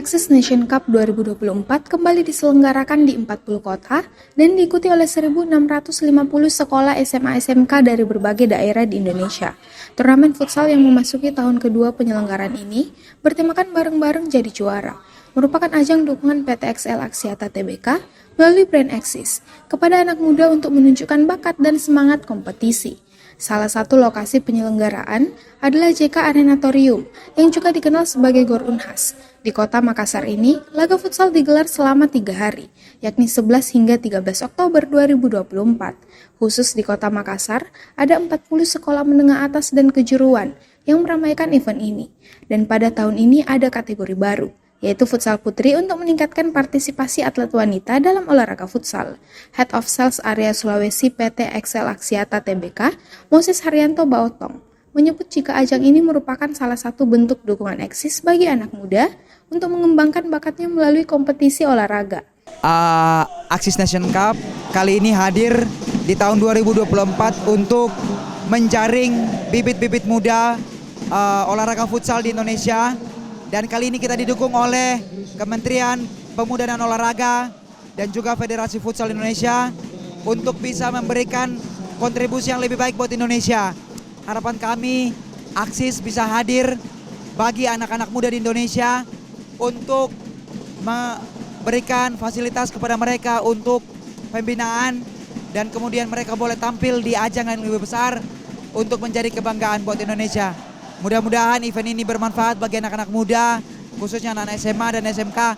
Axis Nation Cup 2024 kembali diselenggarakan di 40 kota dan diikuti oleh 1.650 sekolah SMA-SMK dari berbagai daerah di Indonesia. Turnamen futsal yang memasuki tahun kedua penyelenggaraan ini bertemakan bareng-bareng jadi juara, merupakan ajang dukungan PT XL Axiata Tbk melalui brand Axis kepada anak muda untuk menunjukkan bakat dan semangat kompetisi. Salah satu lokasi penyelenggaraan adalah JK Arenatorium yang juga dikenal sebagai Gor Unhas. Di kota Makassar ini, laga futsal digelar selama 3 hari, yakni 11 hingga 13 Oktober 2024. Khusus di kota Makassar, ada 40 sekolah menengah atas dan kejuruan yang meramaikan event ini. Dan pada tahun ini ada kategori baru, yaitu futsal putri untuk meningkatkan partisipasi atlet wanita dalam olahraga futsal. Head of Sales Area Sulawesi PT XL Axiata Tbk, Moses Haryanto Baotong, menyebut jika ajang ini merupakan salah satu bentuk dukungan Axis bagi anak muda untuk mengembangkan bakatnya melalui kompetisi olahraga. Axis Nation Cup kali ini hadir di tahun 2024 untuk menjaring bibit-bibit muda olahraga futsal di Indonesia. Dan kali ini kita didukung oleh Kementerian Pemuda dan Olahraga dan juga Federasi Futsal Indonesia untuk bisa memberikan kontribusi yang lebih baik buat Indonesia. Harapan kami Axis bisa hadir bagi anak-anak muda di Indonesia untuk memberikan fasilitas kepada mereka untuk pembinaan dan kemudian mereka boleh tampil di ajang yang lebih besar untuk menjadi kebanggaan buat Indonesia. Mudah-mudahan event ini bermanfaat bagi anak-anak muda, khususnya anak SMA dan SMK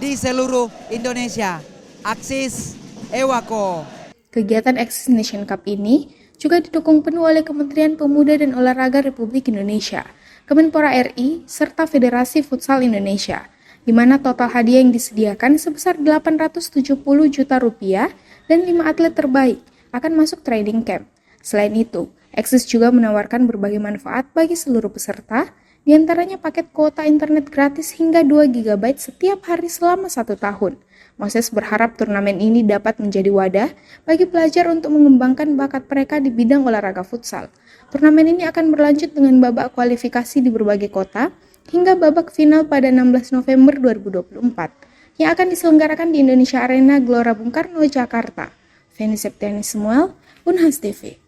di seluruh Indonesia. Axis Ewako. Kegiatan Axis Nation Cup ini juga didukung penuh oleh Kementerian Pemuda dan Olahraga Republik Indonesia, Kemenpora RI, serta Federasi Futsal Indonesia, di mana total hadiah yang disediakan sebesar 870 juta rupiah dan 5 atlet terbaik akan masuk training camp. Selain itu, Axis juga menawarkan berbagai manfaat bagi seluruh peserta, diantaranya paket kuota internet gratis hingga 2 GB setiap hari selama 1 tahun. Moses berharap turnamen ini dapat menjadi wadah bagi pelajar untuk mengembangkan bakat mereka di bidang olahraga futsal. Turnamen ini akan berlanjut dengan babak kualifikasi di berbagai kota hingga babak final pada 16 November 2024 yang akan diselenggarakan di Indonesia Arena Gelora Bung Karno, Jakarta. Feni Septiani Samuel, Unhas TV.